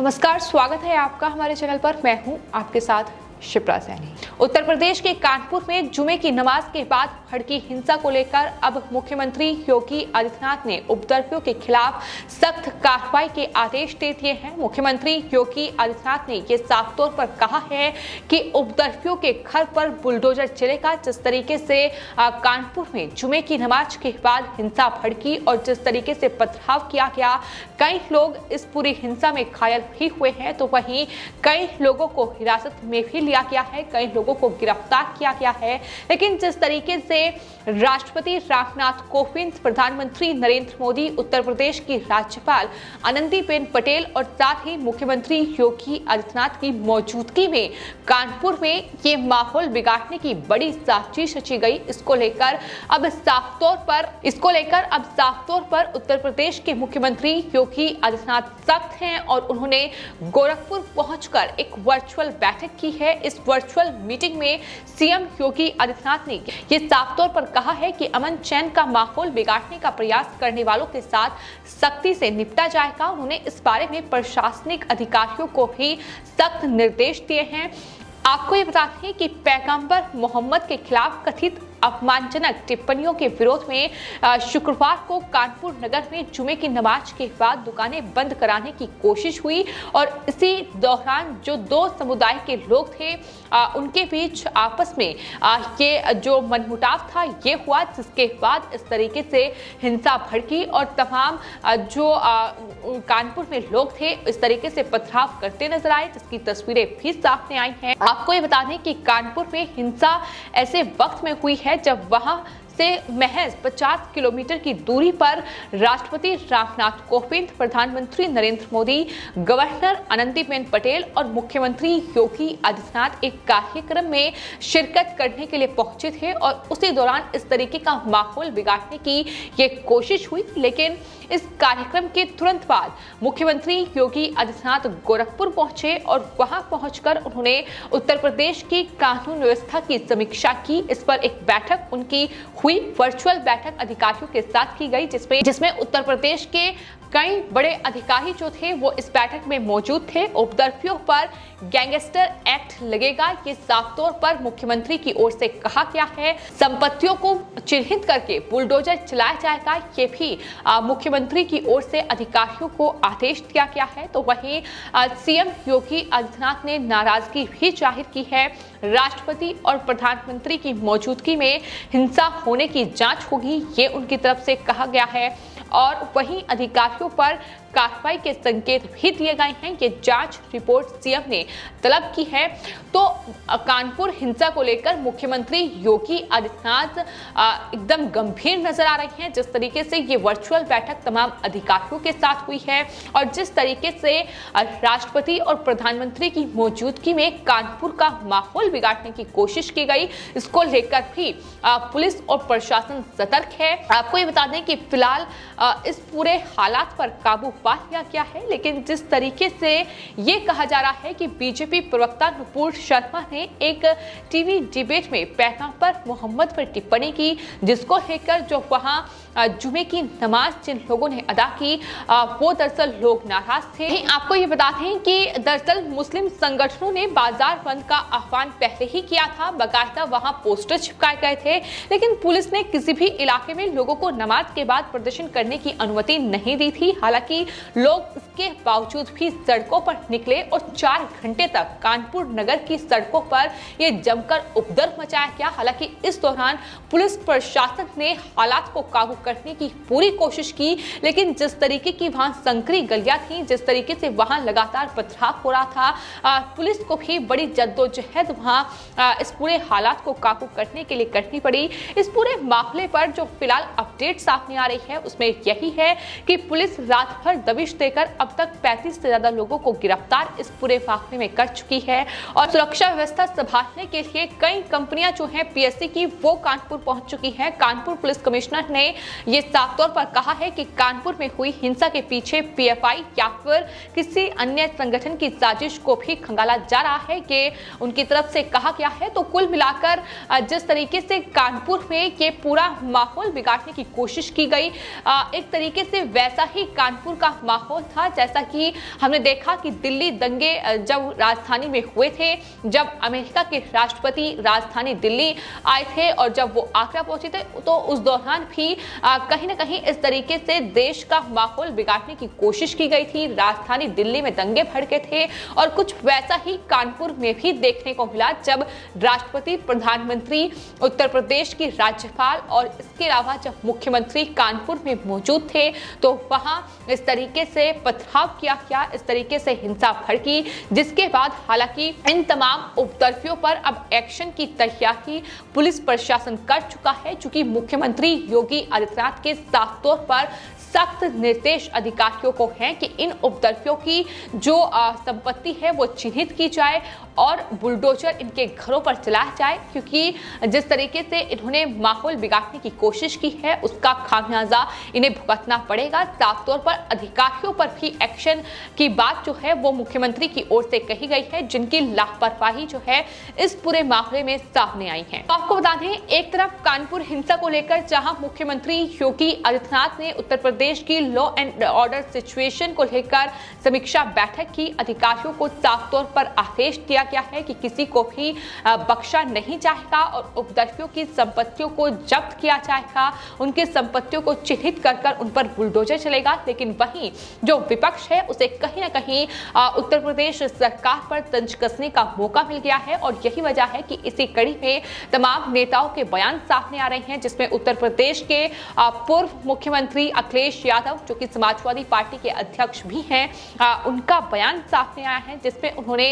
नमस्कार, स्वागत है आपका हमारे चैनल पर। मैं हूं आपके साथ शिप्रा सैनी। उत्तर प्रदेश के कानपुर में जुमे की नमाज के बाद भड़की हिंसा को लेकर अब मुख्यमंत्री योगी आदित्यनाथ ने उपद्रवियों के खिलाफ सख्त कार्रवाई के आदेश दे दिए हैं। मुख्यमंत्री योगी आदित्यनाथ ने ये साफ तौर पर कहा है कि उपद्रवियों के घर पर बुलडोजर चलेगा। जिस तरीके से कानपुर में जुमे की नमाज के बाद हिंसा भड़की और जिस तरीके से पथराव किया गया, कई लोग इस पूरी हिंसा में घायल भी हुए हैं, तो वहीं कई लोगों को हिरासत में भी लिया गया है, कई लोगों को गिरफ्तार किया गया है। लेकिन जिस तरीके से राष्ट्रपति रामनाथ कोविंद, प्रधानमंत्री नरेंद्र मोदी, उत्तर प्रदेश की राज्यपाल आनंदीबेन पटेल और साथ ही मुख्यमंत्री योगी आदित्यनाथ की मौजूदगी में कानपुर में ये माहौल बिगाड़ने की बड़ी साजिश रची गई, इसको लेकर अब साफ तौर पर उत्तर प्रदेश के मुख्यमंत्री योगी आदित्यनाथ सख्त हैं और उन्होंने गोरखपुर पहुंचकर एक वर्चुअल बैठक की है। इस वर्चुअल मीटिंग में सीएम योगी आदित्यनाथ ने ये साफ तौर पर कहा है कि अमन चैन का माहौल बिगाड़ने का प्रयास करने वालों के साथ सख्ती से निपटा जाएगा। उन्होंने इस बारे में प्रशासनिक अधिकारियों को भी सख्त निर्देश दिए हैं। आपको ये बता दें कि पैगंबर मोहम्मद के खिलाफ कथित अपमानजनक टिप्पणियों के विरोध में शुक्रवार को कानपुर नगर में जुमे की नमाज के बाद दुकानें बंद कराने की कोशिश हुई और इसी दौरान जो दो समुदाय के लोग थे उनके बीच आपस में ये जो मनमुटाव था ये हुआ, जिसके बाद इस तरीके से हिंसा भड़की और तमाम जो कानपुर में लोग थे इस तरीके से पथराव करते नजर आए, जिसकी तस्वीरें भी सामने आई हैं। आपको ये बता दें कि कानपुर में हिंसा ऐसे वक्त में हुई है जब वहां से महज 50 किलोमीटर की दूरी पर राष्ट्रपति रामनाथ कोविंद, प्रधानमंत्री नरेंद्र मोदी, गवर्नर आनंदीबेन पटेल और मुख्यमंत्री योगी आदित्यनाथ एक कार्यक्रम में शिरकत करने के लिए पहुंचे थे और उसी दौरान इस तरीके का माहौल बिगाड़ने की ये कोशिश हुई। लेकिन इस कार्यक्रम के तुरंत बाद मुख्यमंत्री योगी आदित्यनाथ गोरखपुर पहुंचे और वहां पहुंचकर उन्होंने उत्तर प्रदेश की कानून व्यवस्था की समीक्षा की। इस पर एक बैठक उनकी हुई, वर्चुअल बैठक अधिकारियों के साथ की गई, जिसमें उत्तर प्रदेश के कई बड़े अधिकारी जो थे वो इस बैठक में मौजूद थे। उपद्रवियों पर गैंगस्टर एक्ट लगेगा, ये साफ तौर पर मुख्यमंत्री की ओर से कहा गया है। संपत्तियों को चिन्हित करके बुलडोजर चलाया जाएगा, ये भी मुख्यमंत्री की ओर से अधिकारियों को आदेश दिया गया है। तो वहीं सीएम योगी आदित्यनाथ ने नाराजगी भी जाहिर की है। राष्ट्रपति और प्रधानमंत्री की मौजूदगी में हिंसा होने की जांच होगी, ये उनकी तरफ से कहा गया है और वहीं अधिकारियों पर कार्रवाई के संकेत भी दिए गए हैं। ये जांच रिपोर्ट सीएम ने तलब की है। तो कानपुर हिंसा को लेकर मुख्यमंत्री योगी आदित्यनाथ एकदम गंभीर नजर आ रहे हैं। जिस तरीके से ये वर्चुअल बैठक तमाम अधिकारियों के साथ हुई है और जिस तरीके से राष्ट्रपति और प्रधानमंत्री की मौजूदगी में कानपुर का माहौल बिगाड़ने की कोशिश की गई, इसको लेकर भी पुलिस और प्रशासन सतर्क है। आपको ये बता दें कि फिलहाल इस पूरे हालात पर काबू पा लिया गया है। लेकिन जिस तरीके से ये कहा जा रहा है कि बीजेपी प्रवक्ता नुपुर शर्मा ने एक टीवी डिबेट में पैगंबर मोहम्मद पर टिप्पणी की, जिसको लेकर जो वहां जुमे की नमाज जिन लोगों ने अदा की वो दरअसल लोग नाराज थे। आपको ये बता दें कि दरअसल मुस्लिम संगठनों ने बाजार बंद का आह्वान पहले ही किया था, बाकायदा वहां पोस्टर चिपकाए गए थे, लेकिन पुलिस ने किसी भी इलाके में लोगों को नमाज के बाद प्रदर्शन करने की अनुमति नहीं दी थी। हालांकि लोग इसके बावजूद भी सड़कों पर निकले और 4 घंटे तक कानपुर नगर की सड़कों पर ये जमकर उपद्रव मचाया गया। हालांकि इस दौरान पुलिस प्रशासन ने हालात को काबू करने की पूरी कोशिश की, लेकिन जिस तरीके की वहां संकरी गलियां थी, जिस तरीके से वहां लगातार पथराव हो रहा था, पुलिस को भी बड़ी जद्दोजहद वहां इस पूरे हालात को काबू करने के लिए करनी पड़ी। इस पूरे मामले पर जो फिलहाल अपडेट सामने आ रही है उसमें यही है कि पुलिस रात भर दबिश देकर अब तक 35 से ज्यादा लोगों को गिरफ्तार इस पूरे मामले में कर चुकी है और सुरक्षा व्यवस्था संभालने के लिए कई कंपनियां जो हैं पीएससी की वो कानपुर पहुंच चुकी है। कानपुर पुलिस कमिश्नर ने ये साफ तौर पर कहा है कि कानपुर में हुई हिंसा के पीछे पीएफआई या फिर किसी अन्य संगठन की साजिश को भी खंगाला जा रहा है कि उनकी तरफ से कहा गया है। तो कुल मिलाकर जिस तरीके से कानपुर में ये पूरा माहौल बिगाड़ने की कोशिश की गई, एक तरीके से वैसा ही कानपुर का माहौल था। जैसा कि हमने देखा कि दिल्ली दंगे जब राजधानी में हुए थे, जब अमेरिका के राष्ट्रपति राजधानी दिल्ली आए थे और जब वो आगरा पहुंचे थे, तो उस दौरान भी कहीं ना कहीं इस तरीके से देश का माहौल बिगाड़ने की कोशिश की गई थी। राजधानी दिल्ली में दंगे भड़के थे और कुछ वैसा ही कानपुर में भी देखने को मिला, जब राष्ट्रपति, प्रधानमंत्री, उत्तर प्रदेश की राज्यपाल और इसके अलावा जब मुख्यमंत्री कानपुर में मौजूद थे, तो वहां इस तरीके से पथराव किया गया, इस तरीके से हिंसा भड़की, जिसके बाद हालांकि इन तमाम उपद्रवियों पर अब एक्शन की तैयारी पुलिस प्रशासन कर चुका है, चूंकि मुख्यमंत्री योगी आदित्यनाथ के साफ तौर पर सख्त निर्देश अधिकारियों को हैं कि इन उपद्रवियों की जो संपत्ति है वो चिन्हित की जाए और बुलडोजर इनके घरों पर चलाया जाए, क्योंकि जिस तरीके से इन्होंने माहौल बिगाड़ने की कोशिश की है उसका खामियाजा इन्हें भुगतना पड़ेगा। साफ तौर पर अधिकारियों पर भी एक्शन की बात जो है वो मुख्यमंत्री की ओर से कही गई है, जिनकी लापरवाही जो है इस पूरे मामले में सामने आई है। तो आपको बता दें, एक तरफ कानपुर हिंसा को लेकर जहां मुख्यमंत्री योगी आदित्यनाथ ने उत्तर प्रदेश की लॉ एंड ऑर्डर सिचुएशन को लेकर समीक्षा बैठक की, अधिकारियों को साफ तौर पर आदेश दिया गया है कि किसी को भी बख्शा नहीं जाएगा और उपद्रवियों की संपत्तियों को जब्त किया जाएगा, उनकी संपत्तियों को चिन्हित कर उन पर बुलडोजर चलेगा। लेकिन वहीं जो विपक्ष है उसे कहीं ना कहीं उत्तर प्रदेश सरकार पर तंज कसने का मौका मिल गया है और यही वजह है कि इसी कड़ी में तमाम नेताओं के बयान सामने आ रहे हैं, जिसमें उत्तर प्रदेश के पूर्व मुख्यमंत्री अखिलेश यादव, जो कि समाजवादी पार्टी के अध्यक्ष भी हैं, उनका बयान सामने आया है, जिसमें उन्होंने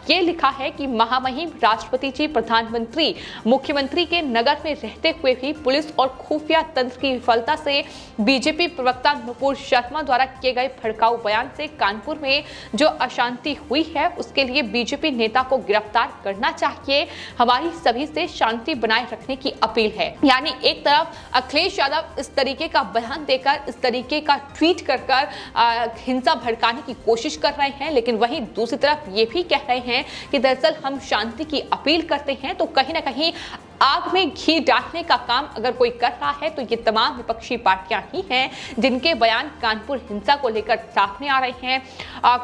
ये लिखा है कि महामहिम राष्ट्रपति जी, प्रधानमंत्री, मुख्यमंत्री के नगर में रहते हुए भी पुलिस और खुफिया तंत्र की विफलता से बीजेपी प्रवक्ता नुपुर शर्मा द्वारा किए गए भड़काऊ बयान से कानपुर में जो अशांति हुई है उसके लिए बीजेपी नेता को गिरफ्तार करना चाहिए। हमारी सभी से शांति बनाए रखने की अपील है। यानी एक तरफ अखिलेश यादव इस तरीके का बयान देकर, इस तरीके का ट्वीट कर हिंसा भड़काने की कोशिश कर रहे हैं, लेकिन वहीं दूसरी तरफ ये भी कह रहे हैं कि दरअसल हम शांति की अपील करते हैं। तो कहीं ना कहीं आग में घी डालने का काम अगर कोई कर रहा है तो ये तमाम विपक्षी पार्टियां ही हैं, जिनके बयान कानपुर हिंसा को लेकर सामने आ रहे हैं।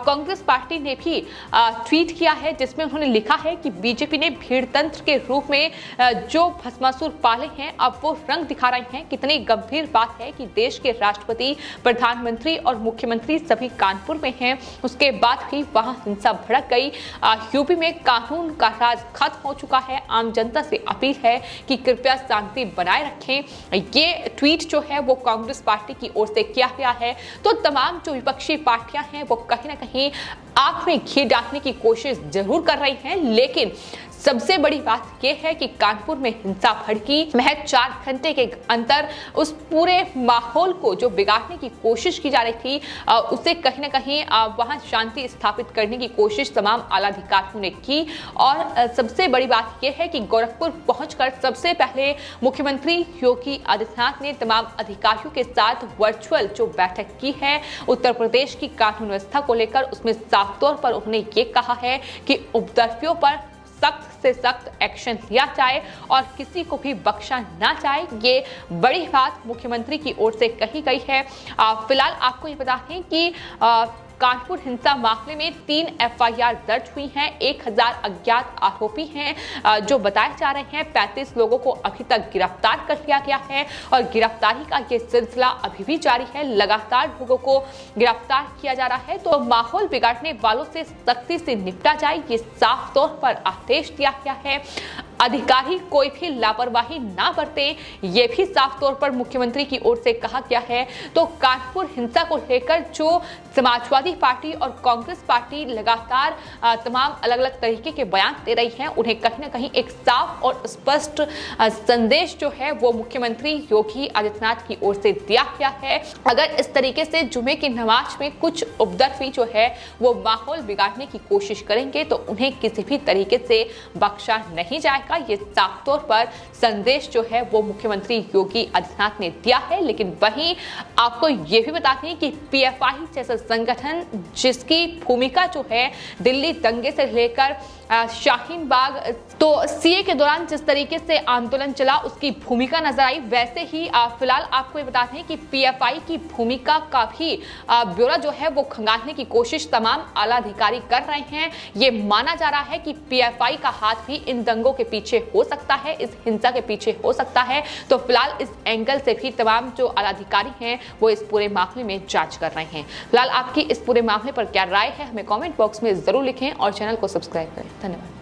कांग्रेस पार्टी ने भी ट्वीट किया है, जिसमें उन्होंने लिखा है कि बीजेपी ने भीड़ तंत्र के रूप में जो भस्मासुर पाले हैं अब वो रंग दिखा रहे हैं। कितनी गंभीर बात है कि देश के राष्ट्रपति, प्रधानमंत्री और मुख्यमंत्री सभी कानपुर में हैं, उसके बाद भी वहां हिंसा भड़क गई। यूपी में कानून का राज खत्म हो चुका है। आम जनता से अपील है कि कृपया शांति बनाए रखें। ये ट्वीट जो है वो कांग्रेस पार्टी की ओर से किया गया है। तो तमाम जो विपक्षी पार्टियां हैं वो कहीं ना कहीं आग में घी डालने की कोशिश जरूर कर रही हैं, लेकिन सबसे बड़ी बात यह है कि कानपुर में हिंसा भड़की, महज 4 घंटे के अंदर उस पूरे माहौल को जो बिगाड़ने की कोशिश की जा रही थी उसे कहीं ना कहीं वहां शांति स्थापित करने की कोशिश तमाम आला अधिकारियों ने की। और सबसे बड़ी बात यह है कि गोरखपुर पहुंचकर सबसे पहले मुख्यमंत्री योगी आदित्यनाथ ने तमाम अधिकारियों के साथ वर्चुअल जो बैठक की है उत्तर प्रदेश की कानून व्यवस्था को लेकर, उसमें साफ तौर पर उन्होंने ये कहा है कि उपद्रवियों पर सख्त से सख्त एक्शन लिया जाए और किसी को भी बख्शा ना जाए। ये बड़ी बात मुख्यमंत्री की ओर से कही गई है। फिलहाल आपको ये बता दें कि कानपुर हिंसा मामले में 3 एफआईआर दर्ज हुई हैं। 1000 अज्ञात आरोपी हैं जो बताए जा रहे हैं। 35 लोगों को अभी तक गिरफ्तार कर लिया गया है और गिरफ्तारी का ये सिलसिला अभी भी जारी है। लगातार लोगों को गिरफ्तार किया जा रहा है। तो माहौल बिगाड़ने वालों से सख्ती से निपटा जाए, ये साफ तौर पर आदेश दिया गया है। अधिकारी कोई भी लापरवाही ना बरते, ये भी साफ तौर पर मुख्यमंत्री की ओर से कहा गया है। तो कानपुर हिंसा को लेकर जो समाजवादी पार्टी और कांग्रेस पार्टी लगातार तमाम अलग अलग तरीके के बयान दे रही हैं, उन्हें कहीं ना कहीं एक साफ और स्पष्ट संदेश जो है वो मुख्यमंत्री योगी आदित्यनाथ की ओर से दिया गया है। अगर इस तरीके से जुमे की नमाज में कुछ उपद्रवी जो है वो माहौल बिगाड़ने की कोशिश करेंगे तो उन्हें किसी भी तरीके से बख्शा नहीं जाएगा। का ये साफ तौर पर संदेश जो है वो मुख्यमंत्री योगी आदित्यनाथ ने दिया है। लेकिन वहीं आपको ये भी बता दें कि पीएफआई जैसा संगठन जिसकी भूमिका जो है दिल्ली दंगे से लेकर शाहीन बाग तो सीए के दौरान जिस तरीके से आंदोलन चला उसकी भूमिका नजर आई, वैसे ही फिलहाल आपको ये बताते हैं कि पीएफआई की भूमिका का भी ब्यौरा जो है वो खंगालने की कोशिश तमाम आला अधिकारी कर रहे हैं। ये माना जा रहा है कि पीएफआई का हाथ भी इन दंगों के पीछे हो सकता है, इस हिंसा के पीछे हो सकता है। तो फिलहाल इस एंगल से भी तमाम जो आला अधिकारी हैं वो इस पूरे मामले में जांच कर रहे हैं। फिलहाल आपकी इस पूरे मामले पर क्या राय है हमें कमेंट बॉक्स में जरूर लिखें और चैनल को सब्सक्राइब करें। धन्यवाद।